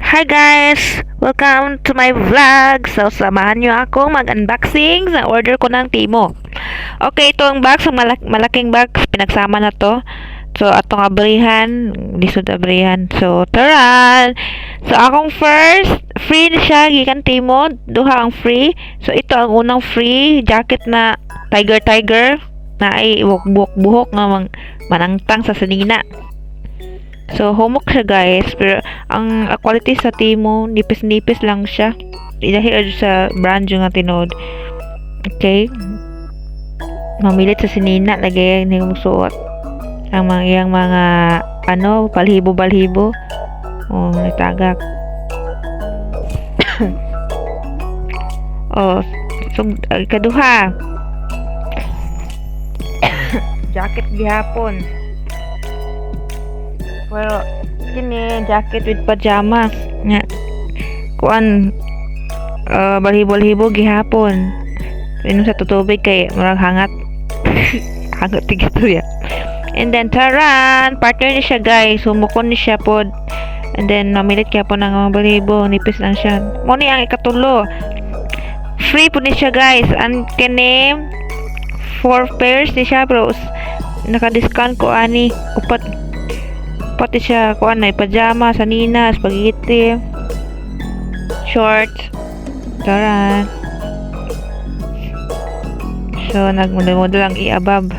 Hi guys! Welcome to my vlog! So, samahan nyo ako mag-unboxing sa order ko ng Timo. Okay, ito ang box. Ang malaking box. Pinagsama na to. So, atong abrihan. Lisod abrihan. So, taran! So, akong first, free na siya. Gikan Timo. Duha ang free. So, ito ang unang free. Jacket na tiger na ay buhok nga manangtang sa sanina. So, humok siya guys. Pero, ang quality sa Timo, nipis-nipis lang siya. Dahil sa brand yung nga tinod. Okay. Mamilit sa sinina. Lagay yung nagmusuot. Ang mga balhibo-balhibo. Oh, nagtagak. Oh, so, kaduha. Jacket gihapon. Pero, kini jacket with pajamas. Nga. Kuan, balhibo-balhibo gihapon. Inom sa tutubig kay marag hangat. Hangat tigito ya. And then, taran! Partner ni siya guys. Humukon ni siya pod. And then, namilit kaya po ng mga balhibo. Nipis lang siya. Muna ang ikatulo. Free po ni siya guys. And kini, 4 pairs ni siya. Pero, naka-discount ko ani. Upat. Pati siya kuan na pajama, sanina, spaghetti, shorts, taran. So nagmodel-model ang iabab.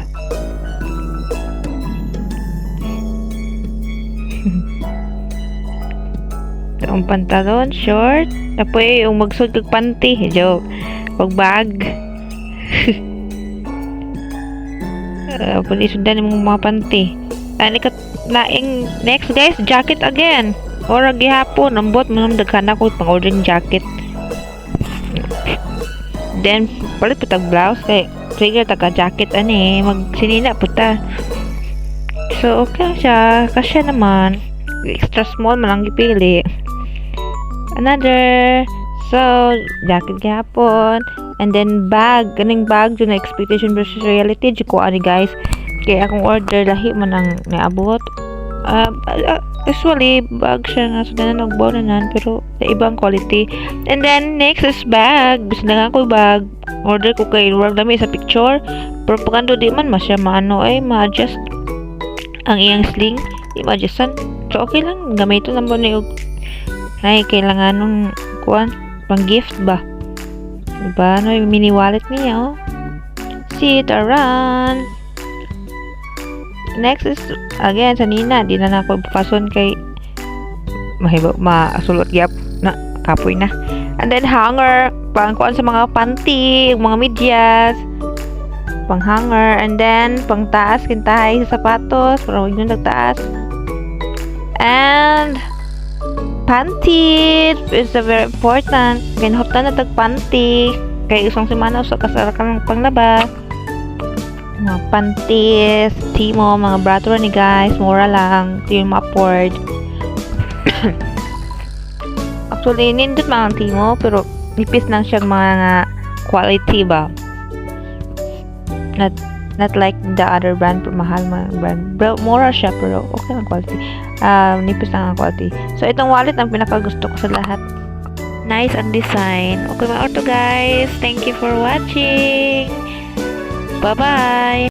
Ang pantalon, short, apoy yung magsud kag panty, joke. Pag bag. Pwede sundan yung mga panty. Laing next guys, jacket again. Ora gihapon, ambot man daghan ako pang ordering jacket. Then palit putag blouse kay trigger taga jacket ani magsinina puta. So okay siya, kasya naman. Extra small man lang gipili. Another jacket gihapon. And then bag, ganing bag jud na expectation versus reality jud ko ani guys. Kaya akong order lahi man ang naabot. Usually bag siya nga so na nagbonanan pero ibang quality. And then next is bag. Gusto na ako bag. Order ko kay wag dami sa picture. Pero pagando di man masya maano ay ma-adjust ang iyang sling. Di ma-adjustan. So okay lang gamiton lang mo na ay kailangan nung kuan pang gift ba. Diba? No, yung mini wallet niya oh. Sit around. Next is again sa Nina, di na ako pason kay masulot gyap na kapoy na. And then hanger, pang kuan sa mga panty, mga medyas, pang hanger, and then pang taas kintahay sa sapatos, para wag nyo nagtaas. And panty is a very important. Ginhoptan na tag panty kay isang semana sa kasarakan panglaba. Mga panties, Timo, mga brato ni guys, mura lang, ito yung ma-afford. Actually, nindot mga Timo, pero nipis lang siya mga quality ba. Not like the other brand, pero mahal mga brand. Mura siya, pero okay lang quality. Nipis lang ang quality. So, itong wallet ang pinakagusto ko sa lahat. Nice ang design. Okay mga auto guys, thank you for watching. Bye-bye!